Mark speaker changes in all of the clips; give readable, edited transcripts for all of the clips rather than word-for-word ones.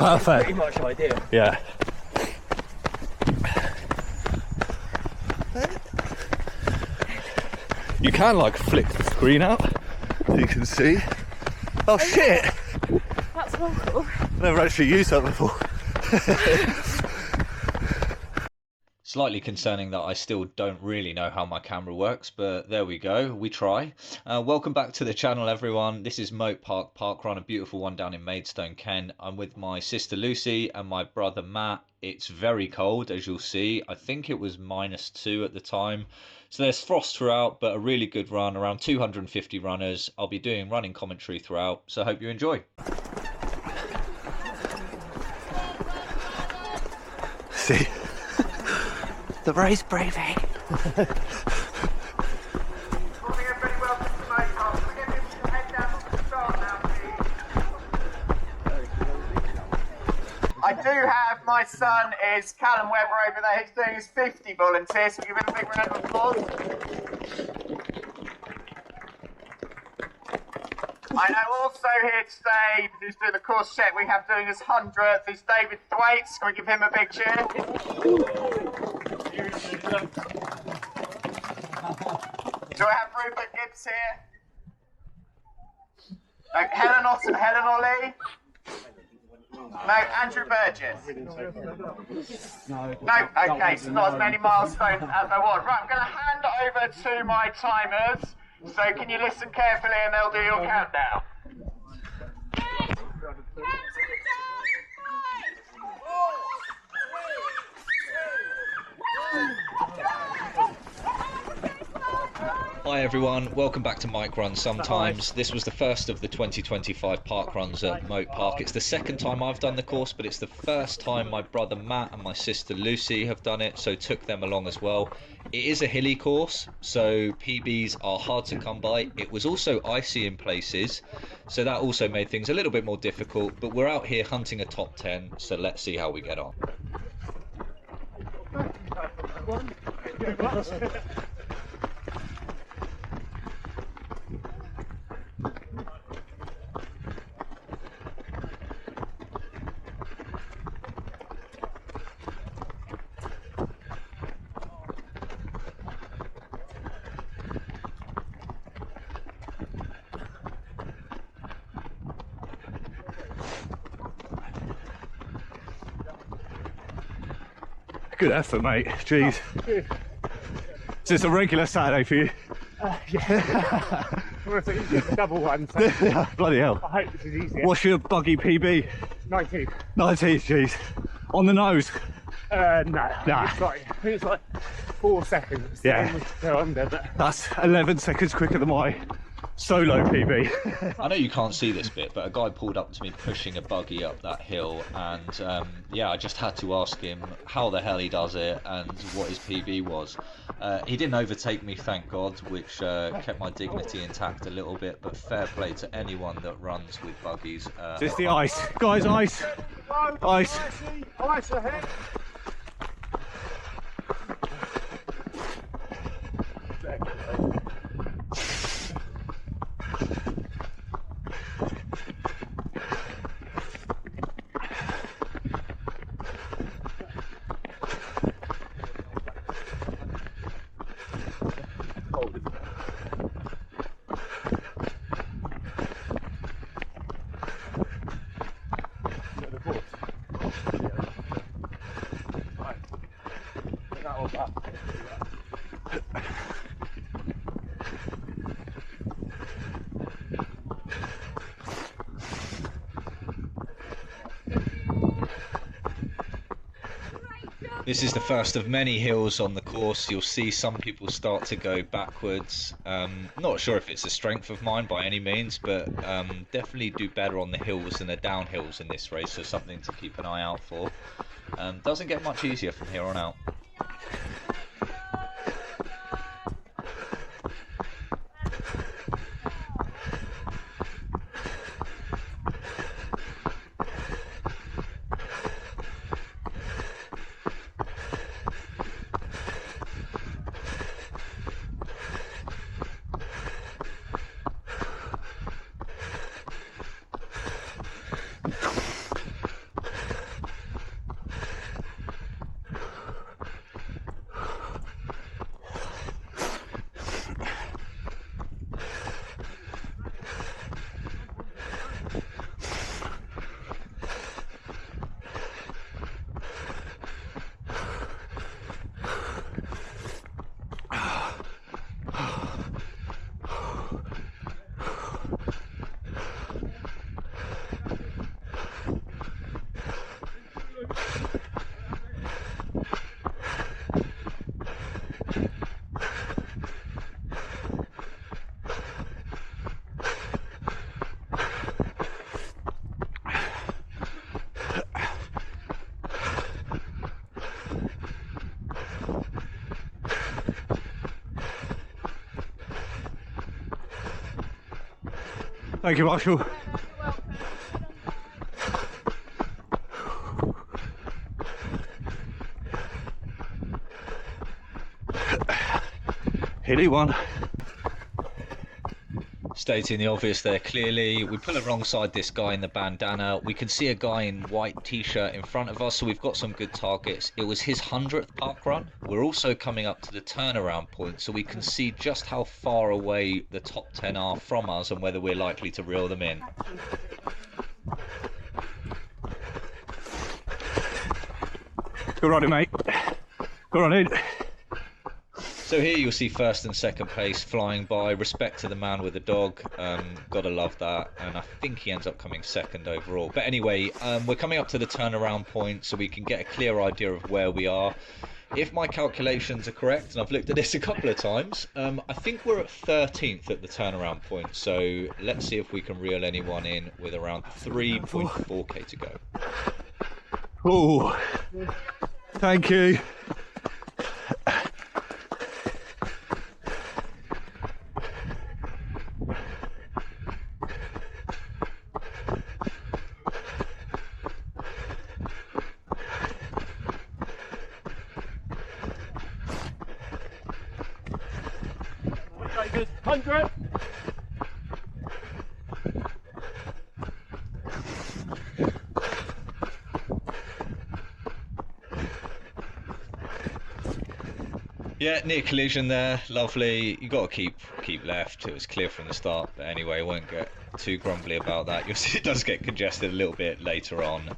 Speaker 1: Perfect.
Speaker 2: Pretty much ideal.
Speaker 1: Yeah. You can like flick the screen out so you can see. Oh shit!
Speaker 3: That's awful.
Speaker 1: Never actually used that before.
Speaker 4: Slightly concerning that I still don't really know how my camera works, but there we go, we try. Welcome back to the channel, everyone. This is Mote Park parkrun, a beautiful one down in Maidstone, Kent. I'm with my sister Lucy and my brother Matt. It's very cold, as you'll see. I think it was -2 at the time. So there's frost throughout, but a really good run, around 250 runners. I'll be doing running commentary throughout, so I hope you enjoy.
Speaker 1: See? The race braving.
Speaker 5: Morning everybody, welcome to Mote Park. We're going to head down to the start now, please. I do have, my son is Callum Webber over there, he's doing his 50 volunteer, so give him a big round of applause. I know also here today, who's doing the course check, we have doing his 100th, is David Thwaites. Can we give him a big cheer? Do I have Rupert Gibbs here? Helen Ollie? No, Andrew Burgess? No, okay, so not as many milestones as I want. Right, I'm going to hand over to my timers, so can you listen carefully and they'll do your countdown.
Speaker 4: Hi everyone, welcome back to Mike Run Sometimes. This was the first of the 2025 park runs at Mote Park. It's the second time I've done the course, but it's the first time my brother Matt and my sister Lucy have done it, so took them along as well. It is a hilly course, so PBs are hard to come by. It was also icy in places, so that also made things a little bit more difficult, but we're out here hunting a top 10, so let's see how we get on.
Speaker 1: Good effort, mate. Jeez. Is this a regular Saturday for you?
Speaker 2: Yeah. Well, it's easier than the double one, so
Speaker 1: Yeah, bloody hell.
Speaker 2: I hope this is easier.
Speaker 1: What's your buggy PB?
Speaker 2: 19.
Speaker 1: 19, jeez. On the nose?
Speaker 2: No.
Speaker 1: Nah.
Speaker 2: It's like 4 seconds.
Speaker 1: Yeah.
Speaker 2: Go under, but
Speaker 1: That's 11 seconds quicker than my solo PB.
Speaker 4: I know you can't see this bit, but a guy pulled up to me pushing a buggy up that hill, and yeah, I just had to ask him how the hell he does it and what his PB was. He didn't overtake me, thank God, which kept my dignity intact a little bit, but fair play to anyone that runs with buggies.
Speaker 1: Just the ice. Guys, ice. Ice.
Speaker 2: ice ahead.
Speaker 4: This is the first of many hills on the course. You'll see some people start to go backwards. Not sure if it's a strength of mine by any means, but definitely do better on the hills than the downhills in this race, so something to keep an eye out for. Doesn't get much easier from here on out.
Speaker 1: Thank you, Marshall. Hilly one.
Speaker 4: Stating the obvious there clearly, we pull alongside this guy in the bandana. We can see a guy in white t-shirt in front of us, so we've got some good targets. It was his 100th park run. We're also coming up to the turnaround point, so we can see just how far away the top 10 are from us and whether we're likely to reel them in.
Speaker 1: Good on it, mate. Good on it.
Speaker 4: So here you'll see first and second place flying by. Respect to the man with the dog. Gotta love that. And I think he ends up coming second overall. But anyway, we're coming up to the turnaround point so we can get a clear idea of where we are. If my calculations are correct, and I've looked at this a couple of times, I think we're at 13th at the turnaround point. So let's see if we can reel anyone in with around 3.4k to go.
Speaker 1: Oh, thank you.
Speaker 2: Good. 100.
Speaker 4: Yeah, near collision there, lovely. You got to keep left. It was clear from the start, but anyway, I won't get too grumbly about that. You'll see it does get congested a little bit later on.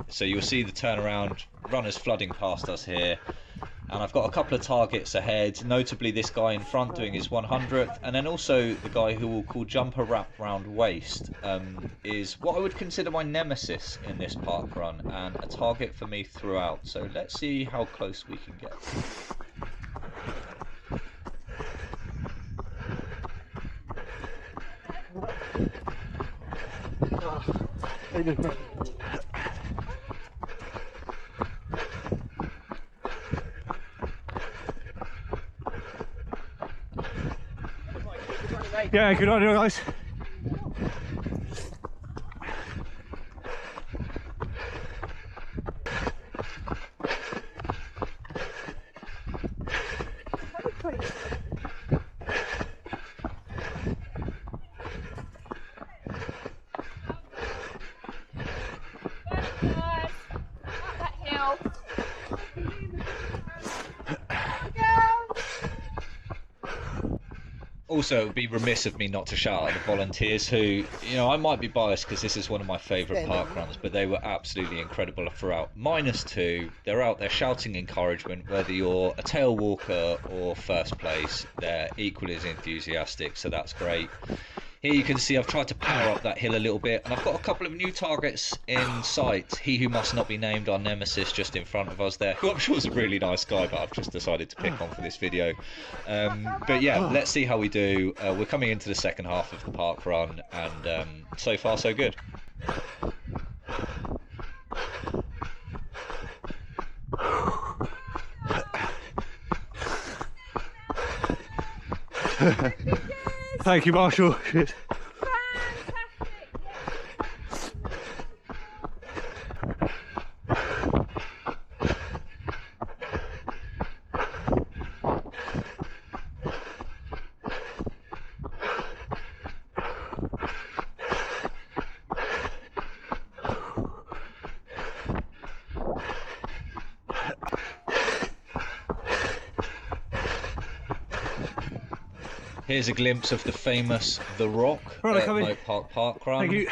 Speaker 4: So you'll see the turnaround runners flooding past us here, and I've got a couple of targets ahead. Notably, this guy in front doing his 100th, and then also the guy who we'll call jumper wrap round waist is what I would consider my nemesis in this park run and a target for me throughout. So let's see how close we can get.
Speaker 1: Yeah, good on you guys.
Speaker 4: Also, it would be remiss of me not to shout out the volunteers who, you know, I might be biased because this is one of my favourite park runs, but they were absolutely incredible throughout. -2, they're out there shouting encouragement, whether you're a tail walker or first place, they're equally as enthusiastic, so that's great. Here you can see I've tried to power up that hill a little bit, and I've got a couple of new targets in sight. He who must not be named, our nemesis, just in front of us there, who I'm sure is a really nice guy, but I've just decided to pick on for this video. But yeah, let's see how we do. We're coming into the second half of the park run, and so far so good.
Speaker 1: Thank you, Marshall. Cheers.
Speaker 4: Here's a glimpse of the famous The Rock at Mote Park parkrun.
Speaker 1: Thank you.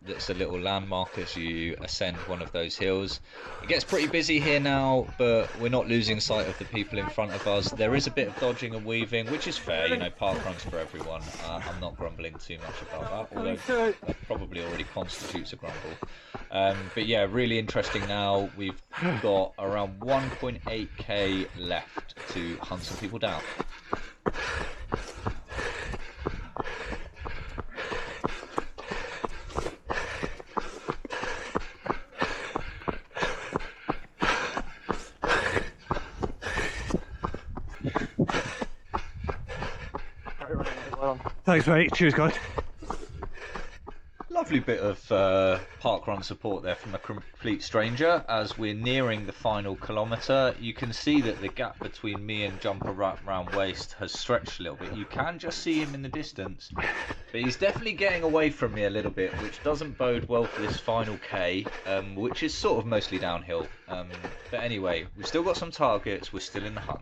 Speaker 4: That's a little landmark as you ascend one of those hills. It gets pretty busy here now, but we're not losing sight of the people in front of us. There is a bit of dodging and weaving, which is fair, you know, parkruns for everyone. I'm not grumbling too much about that, although that probably already constitutes a grumble. But yeah, really interesting now. We've got around 1.8k left to hunt some people down.
Speaker 1: Thanks, mate. Cheers, guys.
Speaker 4: lovely bit of parkrun support there from a complete stranger. As we're nearing the final kilometre, you can see that the gap between me and Jumper Wrap Round Waist has stretched a little bit. You can just see him in the distance, but he's definitely getting away from me a little bit, which doesn't bode well for this final K, which is sort of mostly downhill. But anyway, we've still got some targets, we're still in the hunt.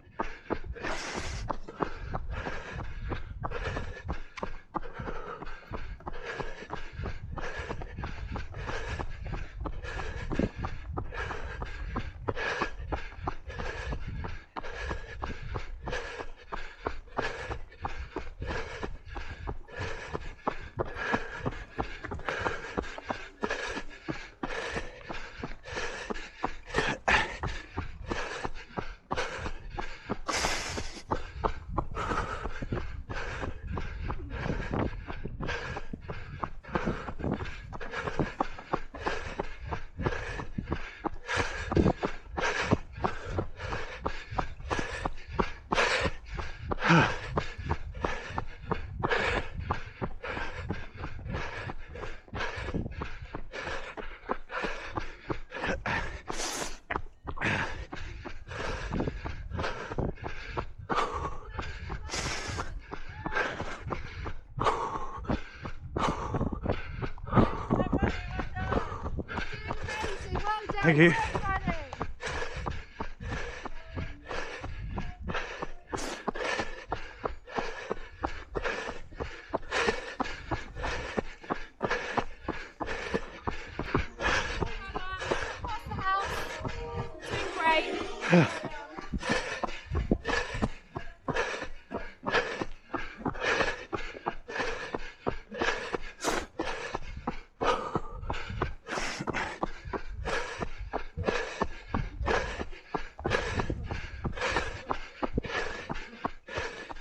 Speaker 1: Thank you.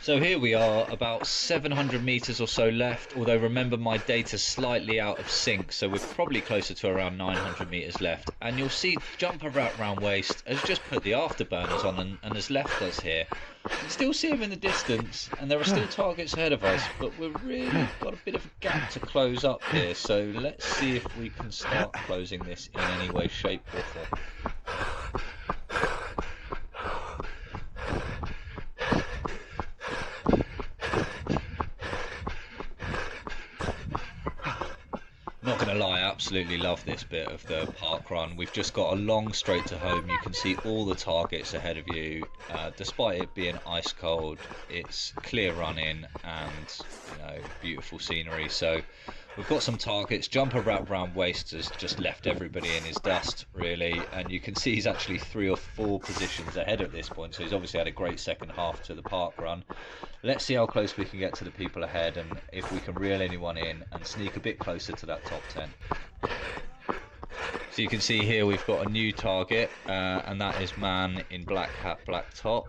Speaker 4: So here we are, about 700 meters or so left, although remember my data's slightly out of sync, so we're probably closer to around 900 meters left. And you'll see Jumper Wrap Round Waist has just put the afterburners on and has left us here. You can still see them in the distance, and there are still targets ahead of us, but we've really got a bit of a gap to close up here, so let's see if we can start closing this in any way, shape or form. I absolutely love this bit of the park run. We've just got a long straight to home. You can see all the targets ahead of you. Despite it being ice cold, it's clear running and beautiful scenery. So we've got some targets. Jumper Wrap Round Waist has just left everybody in his dust, really, and you can see he's actually 3 or 4 positions ahead at this point. So he's obviously had a great second half to the park run. Let's see how close we can get to the people ahead and if we can reel anyone in and sneak a bit closer to that top 10. So you can see here we've got a new target, and that is man in black hat, black top,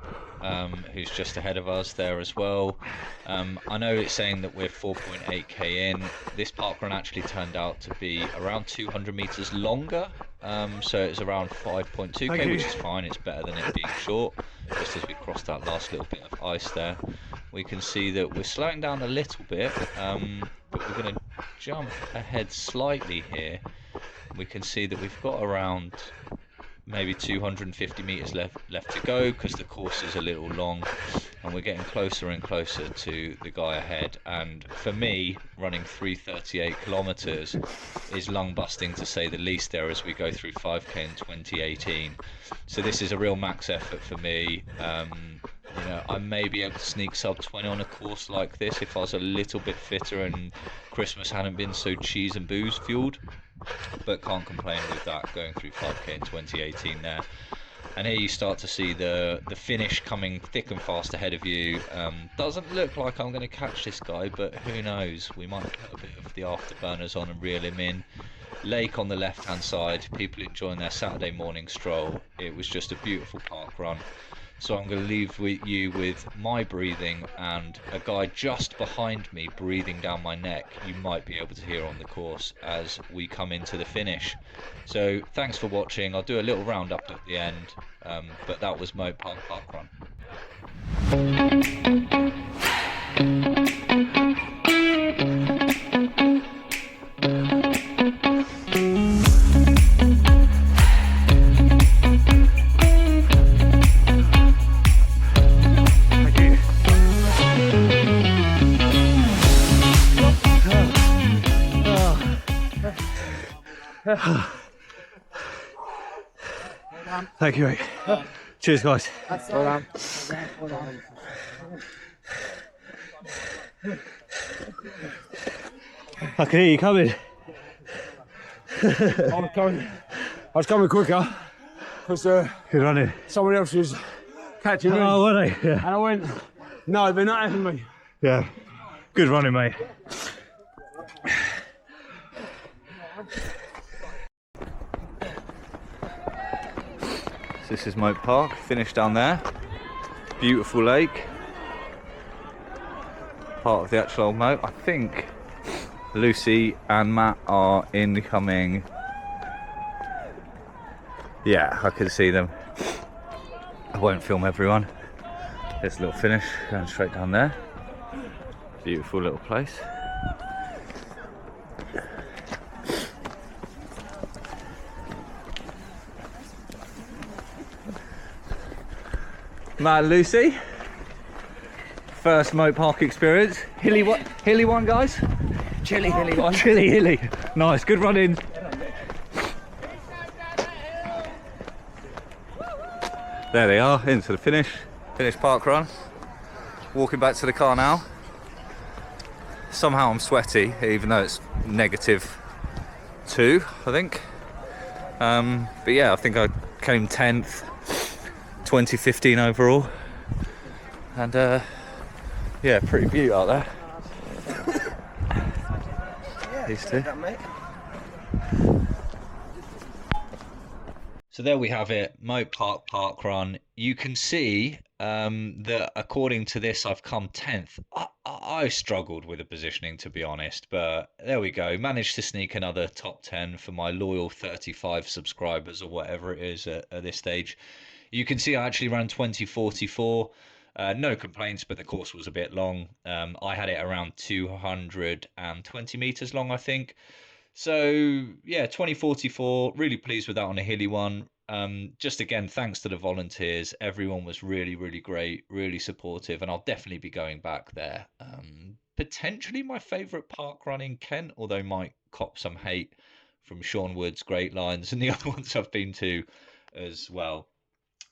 Speaker 4: who's just ahead of us there as well. I know it's saying that we're 4.8k in. This park run actually turned out to be around 200 meters longer, so it's around 5.2k, which is fine. It's better than it being short. Just as we cross that last little bit of ice there, we can see that we're slowing down a little bit, but we're going to jump ahead slightly here. We can see that we've got around maybe 250 meters left to go because the course is a little long, and we're getting closer and closer to the guy ahead. And for me, running 338 kilometers is lung busting to say the least there as we go through 5k in 2018. So this is a real max effort for me. I may be able to sneak sub 20 on a course like this if I was a little bit fitter and Christmas hadn't been so cheese and booze fueled, but can't complain with that going through 5k in 2018 there. And here you start to see the finish coming thick and fast ahead of you. Doesn't look like I'm going to catch this guy, but who knows, we might put a bit of the afterburners on and reel him in. Lake on the left hand side, people enjoying their Saturday morning stroll. It was just a beautiful park run. So I'm going to leave you with my breathing and a guy just behind me breathing down my neck. You might be able to hear on the course as we come into the finish. So thanks for watching. I'll do a little roundup at the end, but that was Mote Park Parkrun.
Speaker 1: Thank you, mate. Cheers, guys.
Speaker 2: Well done.
Speaker 1: I can hear you coming.
Speaker 2: I was coming quicker because
Speaker 1: Good running.
Speaker 2: someone else was catching me.
Speaker 1: Oh, were they? Yeah.
Speaker 2: And I went, no, they're not having me.
Speaker 1: Yeah. Good running, mate. This is Mote Park, finished down there. Beautiful lake. Part of the actual old moat. I think Lucy and Matt are incoming. Yeah, I can see them. I won't film everyone. There's a little finish going straight down there. Beautiful little place. Matt and Lucy, first Mote Park experience. Hilly one, guys?
Speaker 2: Chilly, hilly one.
Speaker 1: Hilly. Nice, good running. There they are, into the finish. Finished park run. Walking back to the car now. Somehow I'm sweaty, even though it's -2, I think. But yeah, I think I came 10th, 2015 overall. And yeah, pretty beaut out there. These two.
Speaker 4: So there we have it, Mote Park park run. You can see that according to this, I've come 10th. I struggled with the positioning, to be honest, but there we go. Managed to sneak another top 10 for my loyal 35 subscribers or whatever it is at this stage. You can see I actually ran 20:44. No complaints, but the course was a bit long. I had it around 220 meters long, I think. So yeah, 20:44. Really pleased with that on a hilly one. Just again, thanks to the volunteers. Everyone was really, really great, really supportive, and I'll definitely be going back there. Potentially my favourite park run in Kent, although might cop some hate from Sean Wood's Great Lines and the other ones I've been to as well.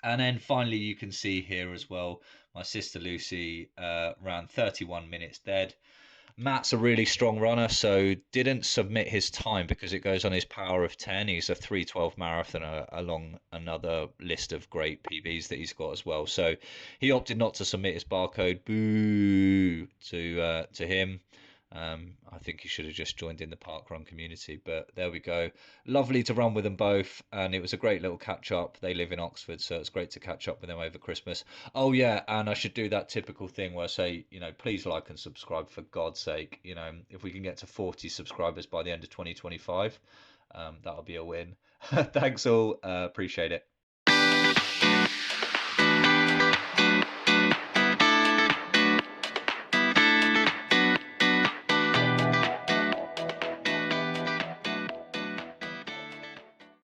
Speaker 4: And then finally, you can see here as well, my sister Lucy ran 31 minutes dead. Matt's a really strong runner, so didn't submit his time because it goes on his power of 10. He's a 3:12 marathoner along another list of great PBs that he's got as well. So he opted not to submit his barcode. Boo to him. I think he should have just joined in the parkrun community, but there we go. Lovely to run with them both, and it was a great little catch up. They live in Oxford, so it's great to catch up with them over Christmas. Oh yeah, and I should do that typical thing where I say, please like and subscribe for God's sake. If we can get to 40 subscribers by the end of 2025, that'll be a win. Thanks all, appreciate it.